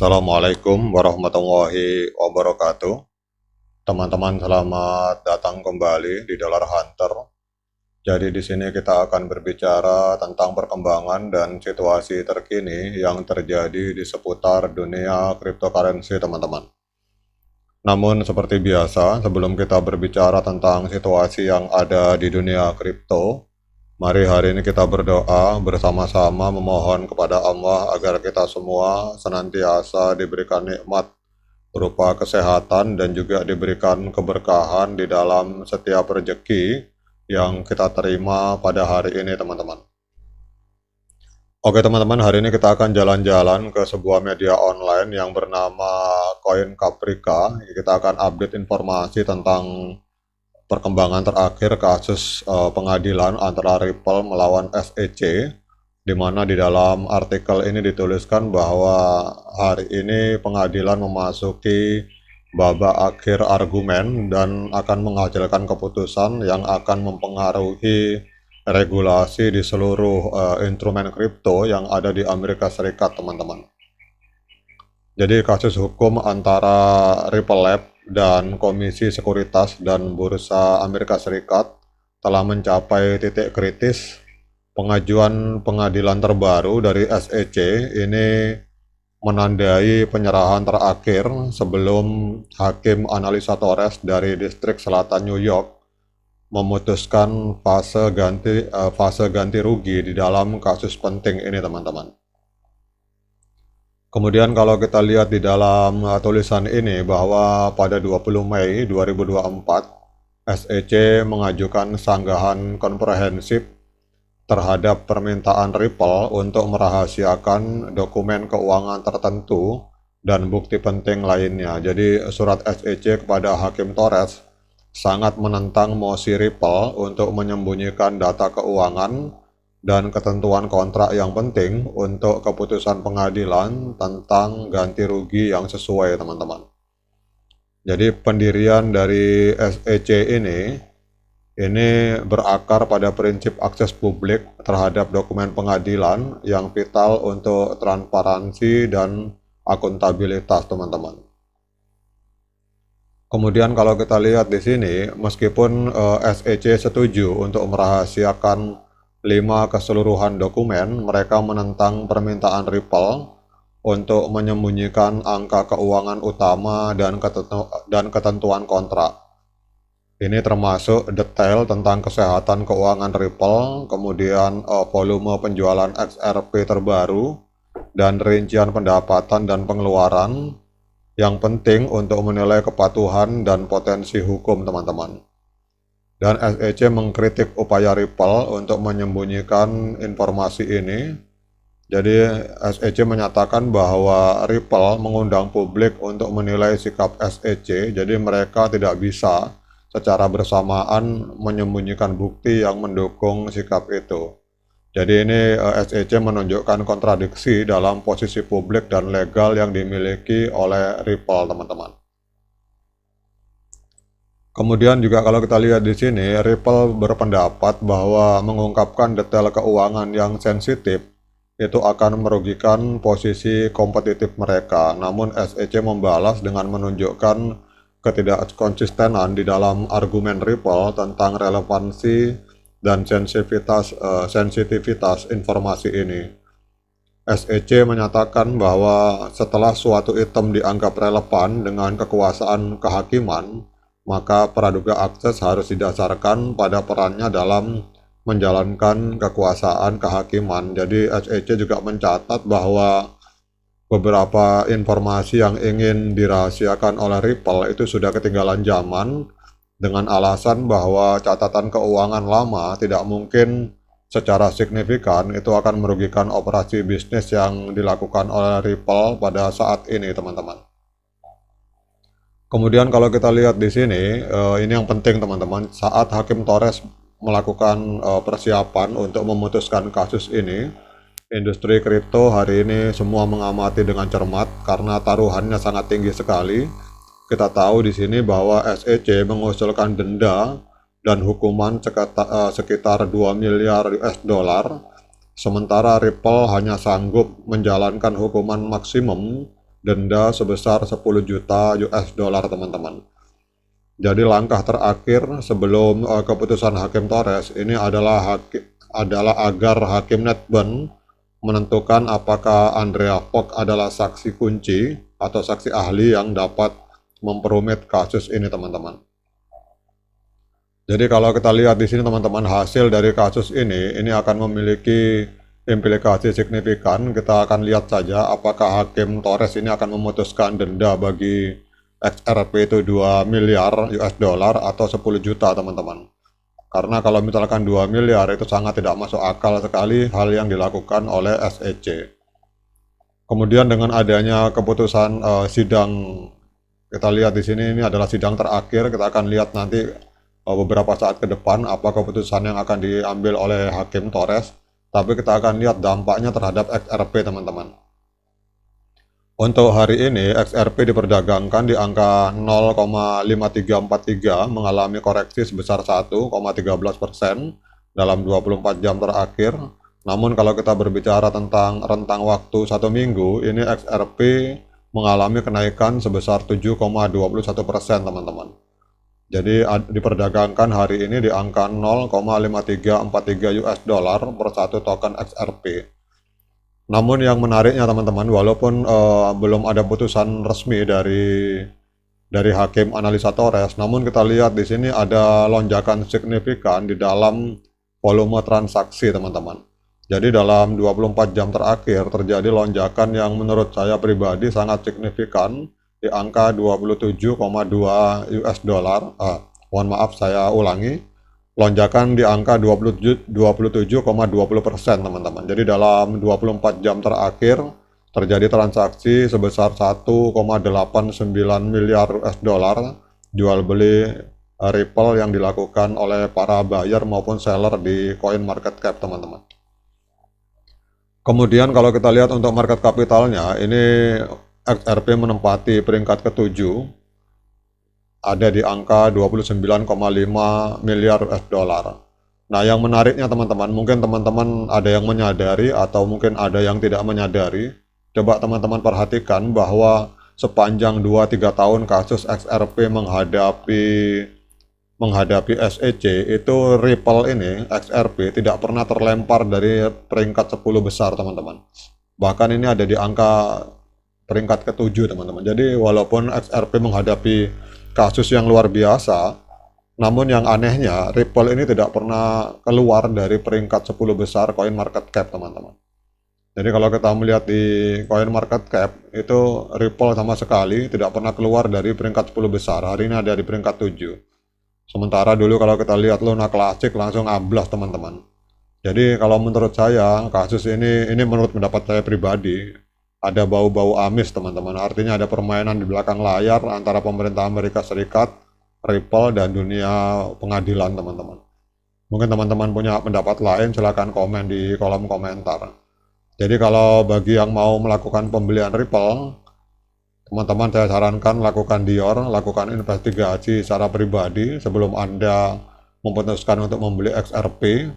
Assalamualaikum warahmatullahi wabarakatuh. Teman-teman, selamat datang kembali di Dollar Hunter. Jadi di sini kita akan berbicara tentang perkembangan dan situasi terkini yang terjadi di seputar dunia cryptocurrency, teman-teman. Namun seperti biasa, sebelum kita berbicara tentang situasi yang ada di dunia kripto, mari hari ini kita berdoa bersama-sama memohon kepada Allah agar kita semua senantiasa diberikan nikmat berupa kesehatan dan juga diberikan keberkahan di dalam setiap rezeki yang kita terima pada hari ini, teman-teman. Oke teman-teman, hari ini kita akan jalan-jalan ke sebuah media online yang bernama Coin Caprica. Kita akan update informasi tentang perkembangan terakhir kasus pengadilan antara Ripple melawan SEC, di mana di dalam artikel ini dituliskan bahwa hari ini pengadilan memasuki babak akhir argumen dan akan menghasilkan keputusan yang akan mempengaruhi regulasi di seluruh instrumen kripto yang ada di Amerika Serikat, teman-teman. Jadi kasus hukum antara Ripple Lab dan Komisi Sekuritas dan Bursa Amerika Serikat telah mencapai titik kritis. Pengajuan pengadilan terbaru dari SEC ini menandai penyerahan terakhir sebelum Hakim Analisa Torres dari Distrik Selatan New York memutuskan fase ganti rugi di dalam kasus penting ini, teman-teman. Kemudian kalau kita lihat di dalam tulisan ini bahwa pada 20 Mei 2024 SEC mengajukan sanggahan komprehensif terhadap permintaan Ripple untuk merahasiakan dokumen keuangan tertentu dan bukti penting lainnya. Jadi surat SEC kepada Hakim Torres sangat menentang mosi Ripple untuk menyembunyikan data keuangan dan ketentuan kontrak yang penting untuk keputusan pengadilan tentang ganti rugi yang sesuai, teman-teman. Jadi pendirian dari SEC ini berakar pada prinsip akses publik terhadap dokumen pengadilan yang vital untuk transparansi dan akuntabilitas, teman-teman. Kemudian kalau kita lihat di sini, meskipun SEC setuju untuk merahasiakan 5 keseluruhan dokumen, mereka menentang permintaan Ripple untuk menyembunyikan angka keuangan utama dan ketentuan kontrak. Ini termasuk detail tentang kesehatan keuangan Ripple, kemudian volume penjualan XRP terbaru, dan rincian pendapatan dan pengeluaran yang penting untuk menilai kepatuhan dan potensi hukum, teman-teman. Dan SEC mengkritik upaya Ripple untuk menyembunyikan informasi ini. Jadi SEC menyatakan bahwa Ripple mengundang publik untuk menilai sikap SEC, jadi mereka tidak bisa secara bersamaan menyembunyikan bukti yang mendukung sikap itu. Jadi ini SEC menunjukkan kontradiksi dalam posisi publik dan legal yang dimiliki oleh Ripple, teman-teman. Kemudian juga kalau kita lihat di sini, Ripple berpendapat bahwa mengungkapkan detail keuangan yang sensitif itu akan merugikan posisi kompetitif mereka. Namun SEC membalas dengan menunjukkan ketidakkonsistenan di dalam argumen Ripple tentang relevansi dan sensitivitas informasi ini. SEC menyatakan bahwa setelah suatu item dianggap relevan dengan kekuasaan kehakiman, maka praduga akses harus didasarkan pada perannya dalam menjalankan kekuasaan kehakiman. Jadi SEC juga mencatat bahwa beberapa informasi yang ingin dirahasiakan oleh Ripple itu sudah ketinggalan zaman, dengan alasan bahwa catatan keuangan lama tidak mungkin secara signifikan itu akan merugikan operasi bisnis yang dilakukan oleh Ripple pada saat ini, teman-teman. Kemudian kalau kita lihat di sini, ini yang penting, teman-teman, saat Hakim Torres melakukan persiapan untuk memutuskan kasus ini, industri kripto hari ini semua mengamati dengan cermat karena taruhannya sangat tinggi sekali. Kita tahu di sini bahwa SEC mengusulkan denda dan hukuman sekitar 2 miliar US dollar, sementara Ripple hanya sanggup menjalankan hukuman maksimum denda sebesar 10 juta US dollar teman-teman. Jadi langkah terakhir sebelum keputusan Hakim Torres ini adalah agar Hakim Netben menentukan apakah Andrea Vogt adalah saksi kunci atau saksi ahli yang dapat memperumit kasus ini teman-teman. Jadi kalau kita lihat di sini teman-teman, hasil dari kasus ini akan memiliki implikasi signifikan. Kita akan lihat saja apakah Hakim Torres ini akan memutuskan denda bagi XRP itu 2 miliar US dollar atau 10 juta teman-teman. Karena kalau misalkan 2 miliar itu sangat tidak masuk akal sekali hal yang dilakukan oleh SEC. Kemudian dengan adanya keputusan sidang, kita lihat di sini ini adalah sidang terakhir. Kita akan lihat nanti beberapa saat ke depan apa keputusan yang akan diambil oleh Hakim Torres. Tapi kita akan lihat dampaknya terhadap XRP teman-teman. Untuk hari ini XRP diperdagangkan di angka 0,5343 mengalami koreksi sebesar 1,13% dalam 24 jam terakhir. Namun kalau kita berbicara tentang rentang waktu 1 minggu, ini XRP mengalami kenaikan sebesar 7,21% teman-teman. Jadi diperdagangkan hari ini di angka 0,5343 US dollar per satu token XRP. Namun yang menariknya teman-teman, walaupun belum ada putusan resmi dari Hakim Analisa Torres, namun kita lihat di sini ada lonjakan signifikan di dalam volume transaksi teman-teman. Jadi dalam 24 jam terakhir terjadi lonjakan yang menurut saya pribadi sangat signifikan di angka 27,2 US dollar. Mohon maaf, saya ulangi, lonjakan di angka 27,20% teman-teman. Jadi dalam 24 jam terakhir terjadi transaksi sebesar 1,89 miliar US dollar jual beli Ripple yang dilakukan oleh para buyer maupun seller di coin market cap teman-teman. Kemudian kalau kita lihat untuk market capitalnya, ini XRP menempati peringkat ke-7, ada di angka 29,5 miliar US dollar. Nah, yang menariknya teman-teman, mungkin teman-teman ada yang menyadari atau mungkin ada yang tidak menyadari. Coba teman-teman perhatikan bahwa sepanjang 2-3 tahun kasus XRP menghadapi SEC, itu Ripple ini, XRP, tidak pernah terlempar dari peringkat 10 besar teman-teman. Bahkan ini ada di angka peringkat ke-7 teman-teman. Jadi walaupun XRP menghadapi kasus yang luar biasa, namun yang anehnya Ripple ini tidak pernah keluar dari peringkat 10 besar coin market cap teman-teman. Jadi kalau kita melihat di coin market cap itu Ripple sama sekali tidak pernah keluar dari peringkat 10 besar. Hari ini ada di peringkat 7. Sementara dulu kalau kita lihat Luna Classic langsung amblas teman-teman. Jadi kalau menurut saya kasus ini menurut pendapat saya pribadi ada bau-bau amis teman-teman. Artinya ada permainan di belakang layar antara pemerintah Amerika Serikat, Ripple, dan dunia pengadilan teman-teman. Mungkin teman-teman punya pendapat lain silahkan komen di kolom komentar. Jadi kalau bagi yang mau melakukan pembelian Ripple, teman-teman saya sarankan lakukan Dior, lakukan investigasi secara pribadi sebelum Anda memutuskan untuk membeli XRP.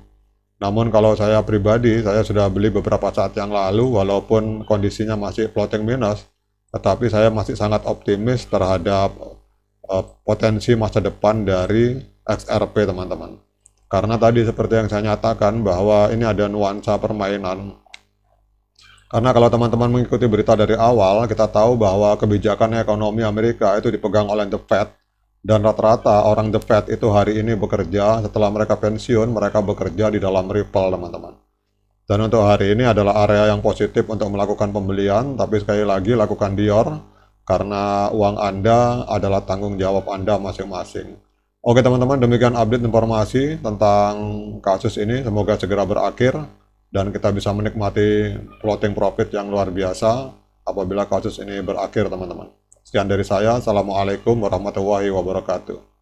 Namun kalau saya pribadi, saya sudah beli beberapa saat yang lalu, walaupun kondisinya masih floating minus, tetapi saya masih sangat optimis terhadap potensi masa depan dari XRP teman-teman. Karena tadi seperti yang saya nyatakan bahwa ini ada nuansa permainan. Karena kalau teman-teman mengikuti berita dari awal, kita tahu bahwa kebijakan ekonomi Amerika itu dipegang oleh The Fed. Dan rata-rata orang The Fed itu hari ini bekerja, setelah mereka pensiun, mereka bekerja di dalam Ripple teman-teman. Dan untuk hari ini adalah area yang positif untuk melakukan pembelian, tapi sekali lagi lakukan Dior, karena uang Anda adalah tanggung jawab Anda masing-masing. Oke teman-teman, demikian update informasi tentang kasus ini, semoga segera berakhir, dan kita bisa menikmati floating profit yang luar biasa apabila kasus ini berakhir teman-teman. Sekian dari saya, Assalamualaikum warahmatullahi wabarakatuh.